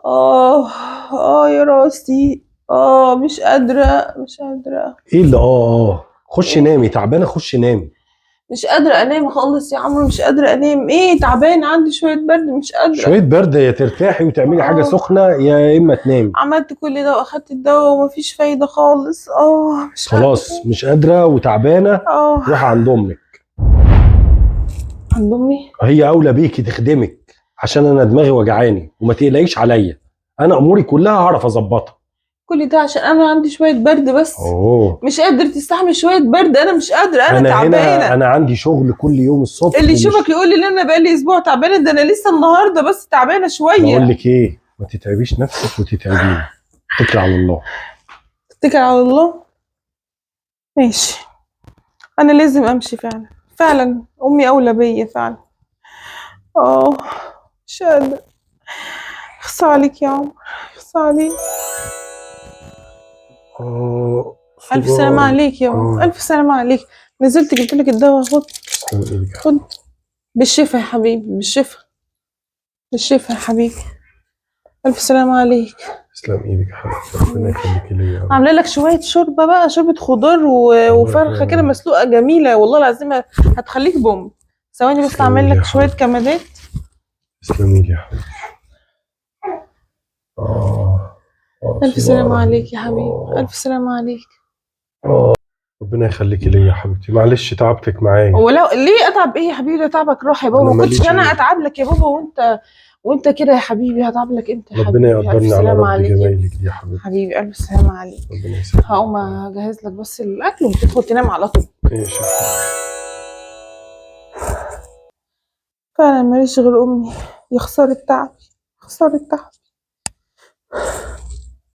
اه يا راسي، مش قادرة مش قادرة. ايه اللي خشي نامي، تعبانه خشي نامي. مش قادرة انام خالص يا عمرو، مش قادرة انام، ايه تعبانة عندي شوية برد مش قادرة. شويه برد، يا ترتاحي وتعملي حاجه سخنه يا اما تنامي. عملت كل ده واخدت الدواء ومفيش فايدة خالص. مش خلاص قادرة. مش قادره وتعبانه، روحي عند امك. عند امي؟ هي اولى بيكي تخدمك، عشان انا دماغي وجعاني، وما تقلقيش عليا، انا اموري كلها هعرف اظبطها. كل ده عشان انا عندي شوية برد بس؟ مش قادر تستحمل شوية برد؟ انا مش قادرة، انا تعبانة. انا عندي شغل كل يوم الصبح. اللي يشوفك يقول لي ان انا بقالي اسبوع تعبانة، ده انا لسه النهارده بس تعبانة شوية. بقول لك ايه، ما تتعبيش نفسك وتتعبيني، اتكلي على الله. اتكل على الله. ماشي، انا لازم امشي فعلا. فعلا امي اولى بيا فعلا. مش قادرة. اخص عليك يا عمر، اخص عليك. الف سلامة عليك يا عمر، الف سلامة عليك. نزلت جبت لك الدواء، خد. بالشفا يا حبيبي، بالشفا، بالشفا يا حبيبي. الف سلامة عليك. تسلم ايدك يا حبيبتي، ربنا يخليكي ليا. عامله لك شويه شوربه بقى، شوربه خضار وفرخه كده مسلوقه جميله والله العظيم، هتخليك بوم. ثواني بس اعمل لك شويه كمادات. تسلمي لي يا حبيبتي. الف سلامه عليك يا حبيبي، الف سلامه عليك. ربنا يخليكي ليا يا حبيبتي، معلش تعبتك معايا. ولو ليه اتعب؟ ايه يا حبيبي ده تعبك راح يا بابا، ما كنتش انا اتعب لك يا بابا، وانت كده يا حبيبي هتعب لك انت يا حبيبي. ربنا يقدرني على رد جمايلك دي يا حبيبتي. حبيبي الف سلامه عليك. ربنا يسلمك. هقوم اجهز لك بس الاكل وتدخل تنام على طول. ماشي. فعلا ماليش غير امي، يا خساره تعبي، خساره تعبي.